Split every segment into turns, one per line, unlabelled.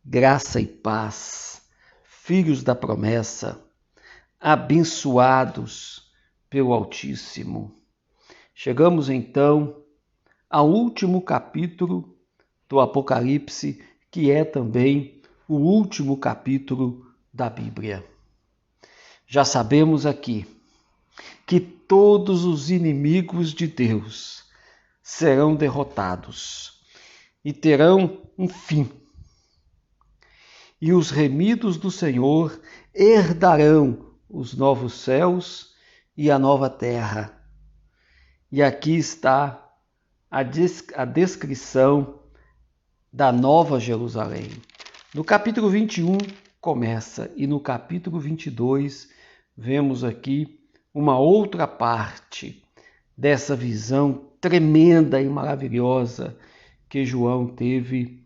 graça e paz, filhos da promessa, abençoados pelo Altíssimo. Chegamos então ao último capítulo do Apocalipse, que é também o último capítulo da Bíblia. Já sabemos aqui que todos os inimigos de Deus serão derrotados e terão um fim. E os remidos do Senhor herdarão os novos céus e a nova terra. E aqui está a descrição da Nova Jerusalém. No capítulo 21 começa e no capítulo 22 vemos aqui uma outra parte dessa visão tremenda e maravilhosa que João teve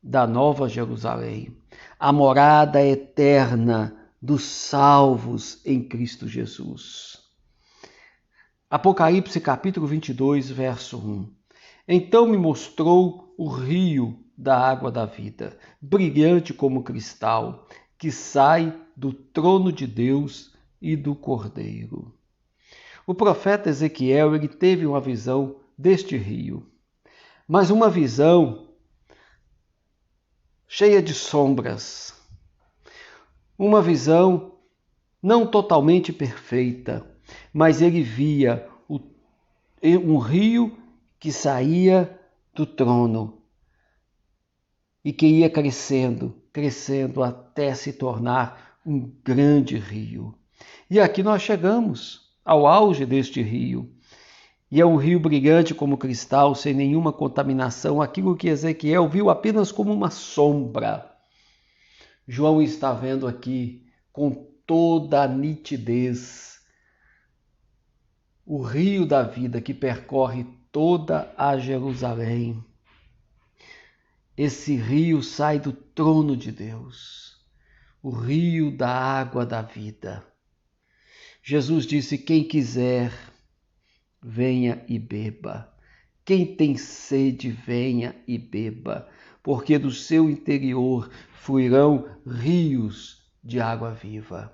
da Nova Jerusalém, a morada eterna dos salvos em Cristo Jesus. Apocalipse capítulo 22, verso 1. Então me mostrou o rio da água da vida, brilhante como cristal, que sai do trono de Deus e do Cordeiro. O profeta Ezequiel ele teve uma visão deste rio, mas uma visão cheia de sombras, uma visão não totalmente perfeita, mas ele via um rio que saía do trono e que ia crescendo até se tornar um grande rio. E aqui nós chegamos ao auge deste rio. E é um rio brilhante como cristal, sem nenhuma contaminação, aquilo que Ezequiel viu apenas como uma sombra. João está vendo aqui com toda a nitidez o rio da vida que percorre toda a Jerusalém. Esse rio sai do trono de Deus, o rio da água da vida. Jesus disse: quem quiser, venha e beba. Quem tem sede, venha e beba, porque do seu interior fluirão rios de água viva.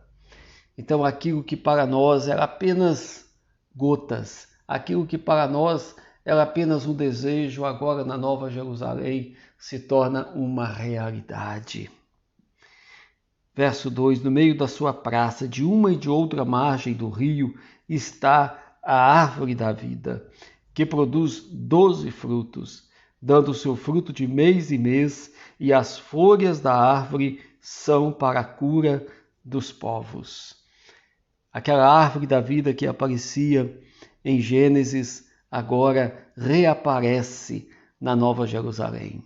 Então aquilo que para nós era apenas gotas, aquilo que para nós era apenas um desejo, agora na Nova Jerusalém se torna uma realidade. Verso 2, no meio da sua praça, de uma e de outra margem do rio, está a árvore da vida, que produz 12 frutos, dando seu fruto de mês em mês, e as folhas da árvore são para a cura dos povos. Aquela árvore da vida que aparecia em Gênesis, agora reaparece na Nova Jerusalém.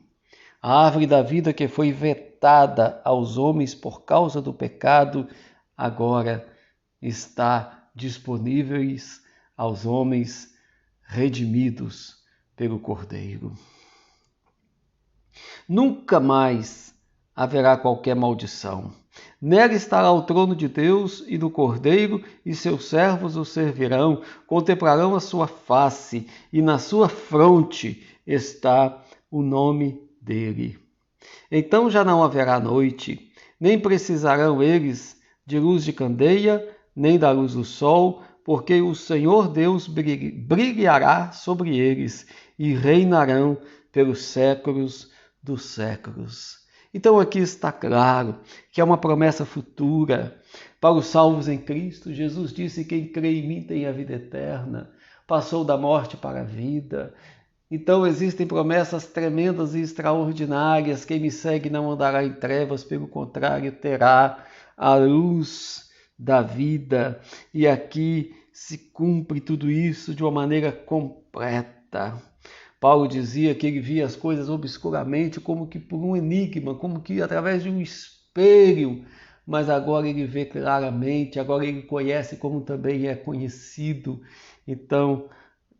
A árvore da vida que foi vetada aos homens por causa do pecado, agora está disponível aos homens redimidos pelo Cordeiro. Nunca mais haverá qualquer maldição. Nela estará o trono de Deus e do Cordeiro, e seus servos o servirão, contemplarão a sua face, e na sua fronte está o nome dele. Então já não haverá noite, nem precisarão eles de luz de candeia, nem da luz do sol, porque o Senhor Deus brilhará sobre eles e reinarão pelos séculos dos séculos. Então aqui está claro que é uma promessa futura para os salvos em Cristo. Jesus disse: quem crê em mim tem a vida eterna, passou da morte para a vida. Então existem promessas tremendas e extraordinárias. Quem me segue não andará em trevas, pelo contrário, terá a luz da vida. E aqui se cumpre tudo isso de uma maneira completa. Paulo dizia que ele via as coisas obscuramente, como que por um enigma, como que através de um espelho, mas agora ele vê claramente, agora ele conhece como também é conhecido. Então,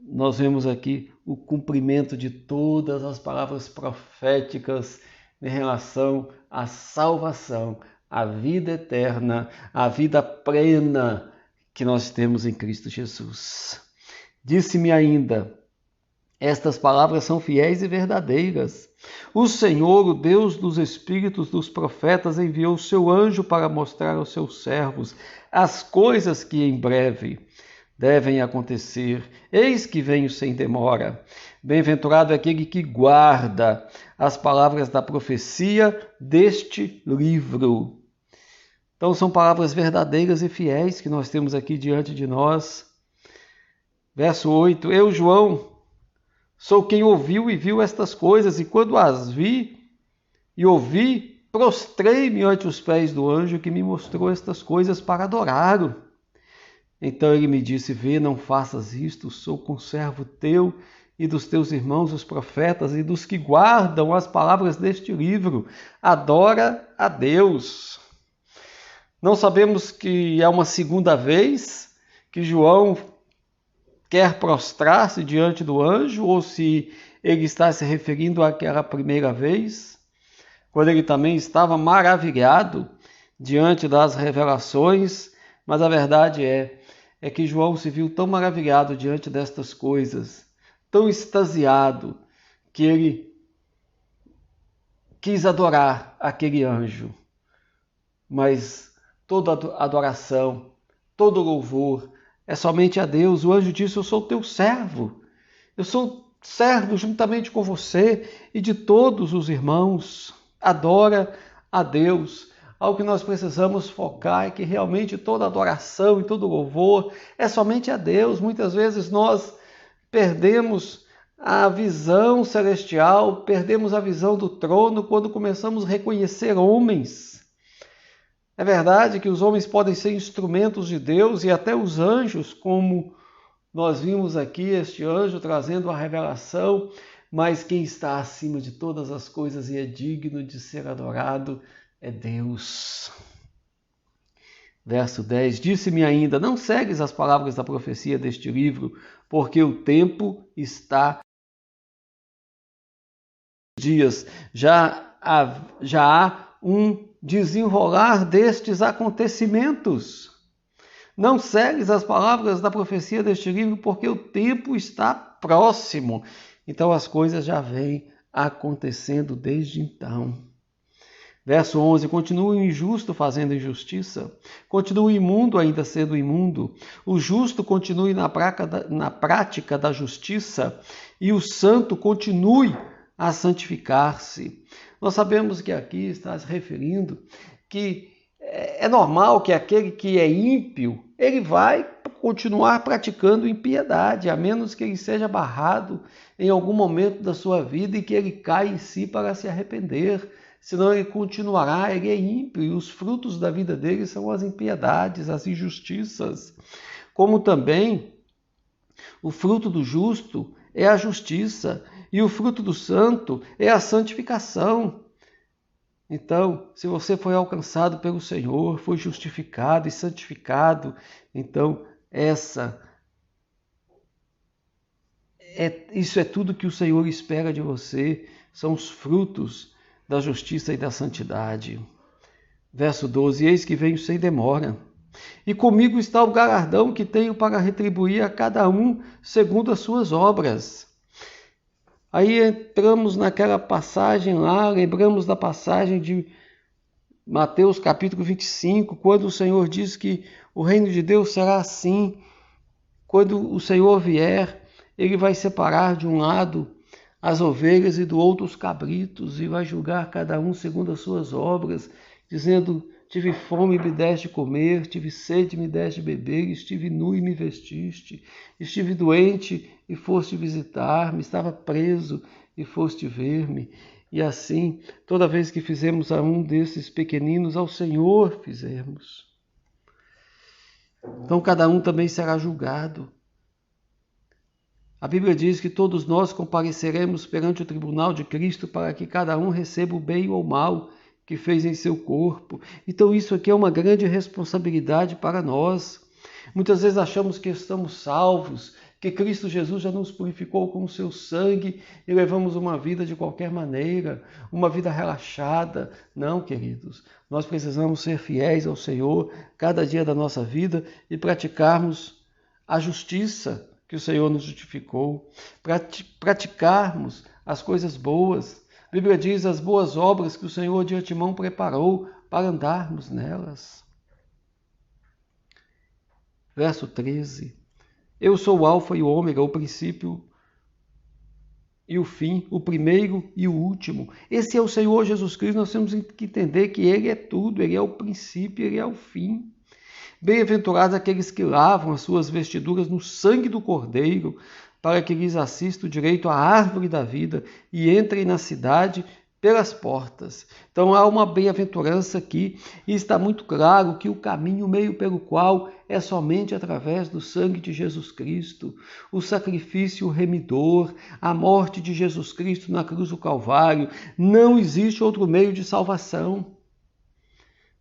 nós vemos aqui o cumprimento de todas as palavras proféticas em relação à salvação, à vida eterna, à vida plena que nós temos em Cristo Jesus. Disse-me ainda: Estas palavras são fiéis e verdadeiras. O Senhor, o Deus dos espíritos dos profetas, enviou o seu anjo para mostrar aos seus servos as coisas que em breve devem acontecer. Eis que venho sem demora. Bem-aventurado é aquele que guarda as palavras da profecia deste livro. Então são palavras verdadeiras e fiéis que nós temos aqui diante de nós. Verso 8, eu, João, sou quem ouviu e viu estas coisas, e quando as vi e ouvi, prostrei-me ante os pés do anjo que me mostrou estas coisas para adorá-lo. Então ele me disse, vê, não faças isto, sou conservo teu e dos teus irmãos, os profetas, e dos que guardam as palavras deste livro. Adora a Deus. Não sabemos que é uma segunda vez que João quer prostrar-se diante do anjo, ou se ele está se referindo àquela primeira vez, quando ele também estava maravilhado diante das revelações, mas a verdade é que João se viu tão maravilhado diante destas coisas, tão extasiado, que ele quis adorar aquele anjo. Mas toda adoração, todo louvor é somente a Deus. O anjo disse, eu sou teu servo. Eu sou servo juntamente com você e de todos os irmãos. Adora a Deus. Algo que nós precisamos focar é que realmente toda adoração e todo louvor é somente a Deus. Muitas vezes nós perdemos a visão celestial, perdemos a visão do trono quando começamos a reconhecer homens. É verdade que os homens podem ser instrumentos de Deus e até os anjos, como nós vimos aqui este anjo trazendo a revelação, mas quem está acima de todas as coisas e é digno de ser adorado é Deus. Verso 10, disse-me ainda, não segues as palavras da profecia deste livro, porque o tempo está dias. Já há um desenrolar destes acontecimentos. Não segues as palavras da profecia deste livro, porque o tempo está próximo. Então as coisas já vêm acontecendo desde então. Verso 11, continua o injusto fazendo injustiça, continua o imundo ainda sendo imundo, o justo continue na prática da justiça e o santo continue a santificar-se. Nós sabemos que aqui está se referindo que é normal que aquele que é ímpio, ele vai continuar praticando impiedade, a menos que ele seja barrado em algum momento da sua vida e que ele caia em si para se arrepender. Senão ele continuará, ele é ímpio, e os frutos da vida dele são as impiedades, as injustiças. Como também o fruto do justo é a justiça, e o fruto do santo é a santificação. Então, se você foi alcançado pelo Senhor, foi justificado e santificado, então isso é tudo que o Senhor espera de você, são os frutos da justiça e da santidade. Verso 12, eis que venho sem demora, e comigo está o galardão que tenho para retribuir a cada um segundo as suas obras. Aí entramos naquela passagem lá, lembramos da passagem de Mateus capítulo 25, quando o Senhor diz que o reino de Deus será assim, quando o Senhor vier, ele vai separar de um lado as ovelhas e do outro os cabritos, e vai julgar cada um segundo as suas obras, dizendo, tive fome e me deste comer, tive sede e me deste beber, estive nu e me vestiste, estive doente e foste visitar-me, estava preso e foste ver-me. E assim, toda vez que fizemos a um desses pequeninos, ao Senhor fizemos. Então cada um também será julgado. A Bíblia diz que todos nós compareceremos perante o tribunal de Cristo para que cada um receba o bem ou o mal que fez em seu corpo. Então isso aqui é uma grande responsabilidade para nós. Muitas vezes achamos que estamos salvos, que Cristo Jesus já nos purificou com o seu sangue e levamos uma vida de qualquer maneira, uma vida relaxada. Não, queridos, nós precisamos ser fiéis ao Senhor cada dia da nossa vida e praticarmos a justiça que o Senhor nos justificou, praticarmos as coisas boas. A Bíblia diz as boas obras que o Senhor de antemão preparou para andarmos nelas. Verso 13. Eu sou o Alfa e o Ômega, o princípio e o fim, o primeiro e o último. Esse é o Senhor Jesus Cristo. Nós temos que entender que Ele é tudo, Ele é o princípio, Ele é o fim. Bem-aventurados aqueles que lavam as suas vestiduras no sangue do Cordeiro, para que lhes assista o direito à árvore da vida e entrem na cidade pelas portas. Então há uma bem-aventurança aqui, e está muito claro que o caminho, o meio pelo qual é somente através do sangue de Jesus Cristo, o sacrifício remidor, a morte de Jesus Cristo na cruz do Calvário. Não existe outro meio de salvação.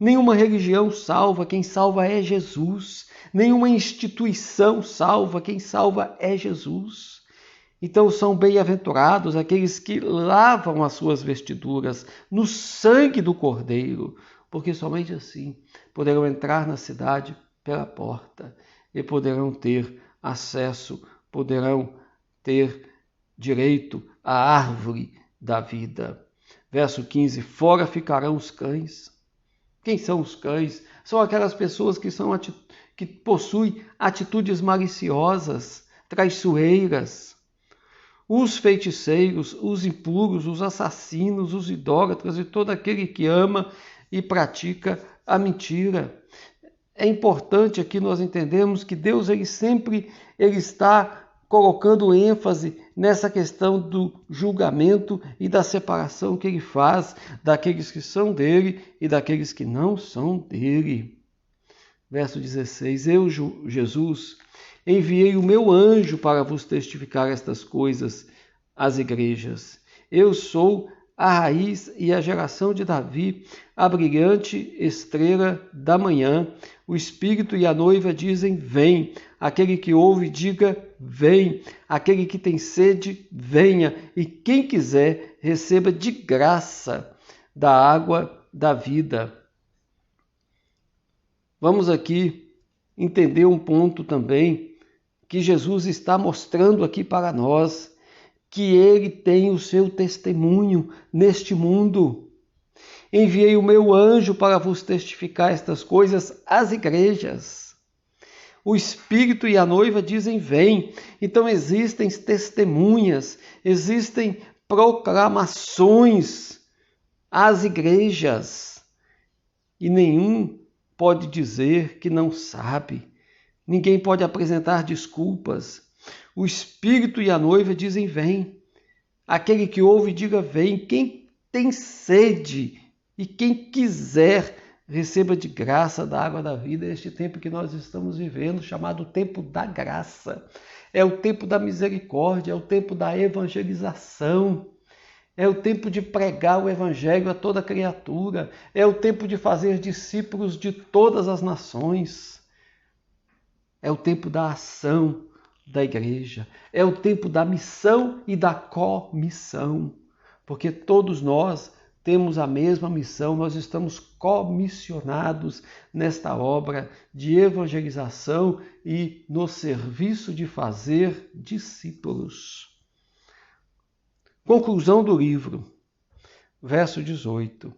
Nenhuma religião salva, quem salva é Jesus. Nenhuma instituição salva, quem salva é Jesus. Então são bem-aventurados aqueles que lavam as suas vestiduras no sangue do Cordeiro, porque somente assim poderão entrar na cidade pela porta e poderão ter acesso, poderão ter direito à árvore da vida. Verso 15, fora ficarão os cães. Quem são os cães? São aquelas pessoas que possuem atitudes maliciosas, traiçoeiras. Os feiticeiros, os impuros, os assassinos, os idólatras e todo aquele que ama e pratica a mentira. É importante aqui nós entendermos que Deus ele está colocando ênfase nessa questão do julgamento e da separação que ele faz daqueles que são dele e daqueles que não são dele. Verso 16, eu, Jesus, enviei o meu anjo para vos testificar estas coisas às igrejas. Eu sou a raiz e a geração de Davi, a brilhante estrela da manhã. O Espírito e a noiva dizem, vem. Aquele que ouve, diga, vem. Aquele que tem sede, venha. E quem quiser, receba de graça da água da vida. Vamos aqui entender um ponto também que Jesus está mostrando aqui para nós, que ele tem o seu testemunho neste mundo. Enviei o meu anjo para vos testificar estas coisas às igrejas. O Espírito e a noiva dizem, vem. Então existem testemunhas, existem proclamações às igrejas. E nenhum pode dizer que não sabe. Ninguém pode apresentar desculpas. O Espírito e a noiva dizem, vem. Aquele que ouve, diga, vem. Quem tem sede e quem quiser, receba de graça da água da vida. Este tempo que nós estamos vivendo, chamado tempo da graça. É o tempo da misericórdia, é o tempo da evangelização. É o tempo de pregar o evangelho a toda criatura. É o tempo de fazer discípulos de todas as nações. É o tempo da ação da igreja. É o tempo da missão e da comissão. Porque todos nós temos a mesma missão, nós estamos comissionados nesta obra de evangelização e no serviço de fazer discípulos. Conclusão do livro, verso 18.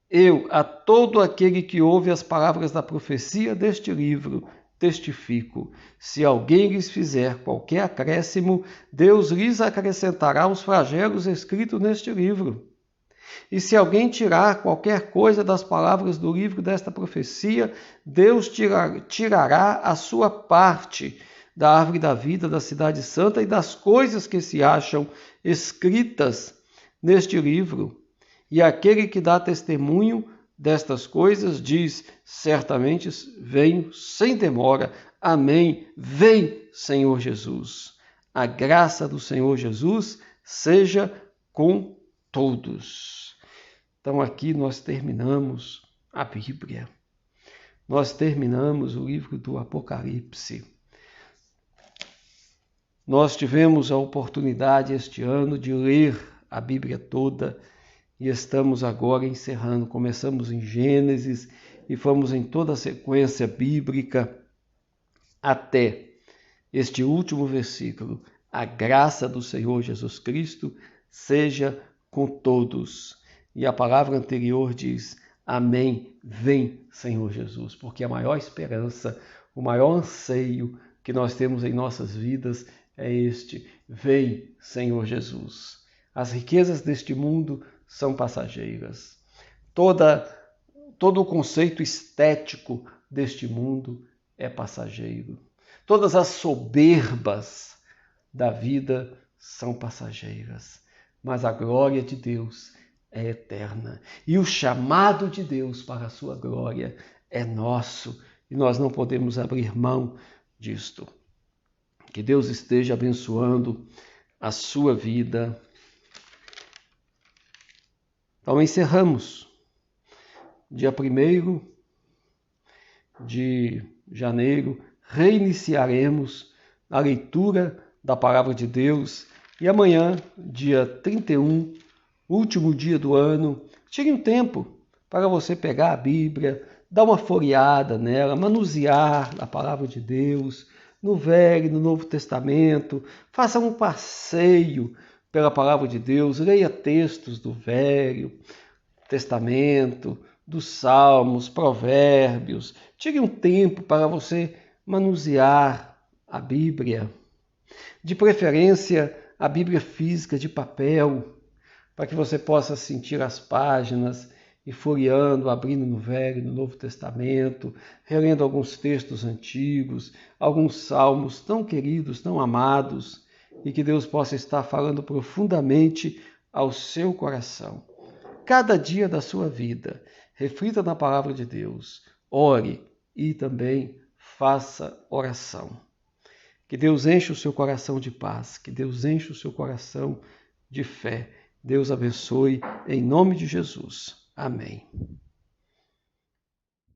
Eu, a todo aquele que ouve as palavras da profecia deste livro, testifico, se alguém lhes fizer qualquer acréscimo, Deus lhes acrescentará os flagelos escritos neste livro. E se alguém tirar qualquer coisa das palavras do livro desta profecia, Deus tirará a sua parte da árvore da vida, da cidade santa e das coisas que se acham escritas neste livro. E aquele que dá testemunho destas coisas diz, certamente venho sem demora. Amém. Vem, Senhor Jesus. A graça do Senhor Jesus seja com todos. Então aqui nós terminamos a Bíblia. Nós terminamos o livro do Apocalipse. Nós tivemos a oportunidade este ano de ler a Bíblia toda e estamos agora encerrando. Começamos em Gênesis e fomos em toda a sequência bíblica até este último versículo. A graça do Senhor Jesus Cristo seja com todos. E a palavra anterior diz: amém, vem, Senhor Jesus, porque a maior esperança, o maior anseio que nós temos em nossas vidas é este: vem, Senhor Jesus. As riquezas deste mundo são passageiras. Todo o conceito estético deste mundo é passageiro. Todas as soberbas da vida são passageiras. Mas a glória de Deus é eterna. E o chamado de Deus para a sua glória é nosso. E nós não podemos abrir mão disto. Que Deus esteja abençoando a sua vida. Então encerramos. Dia 1º de janeiro, reiniciaremos a leitura da Palavra de Deus. E amanhã, dia 31, último dia do ano, tire um tempo para você pegar a Bíblia, dar uma folheada nela, manusear a Palavra de Deus, no Velho e no Novo Testamento. Faça um passeio pela Palavra de Deus, leia textos do Velho Testamento, dos Salmos, Provérbios. Tire um tempo para você manusear a Bíblia. De preferência, a Bíblia física de papel, para que você possa sentir as páginas e folheando, abrindo no Velho e no Novo Testamento, relendo alguns textos antigos, alguns salmos tão queridos, tão amados, e que Deus possa estar falando profundamente ao seu coração. Cada dia da sua vida, reflita na palavra de Deus, ore e também faça oração. Que Deus enche o seu coração de paz, que Deus enche o seu coração de fé. Deus abençoe em nome de Jesus. Amém.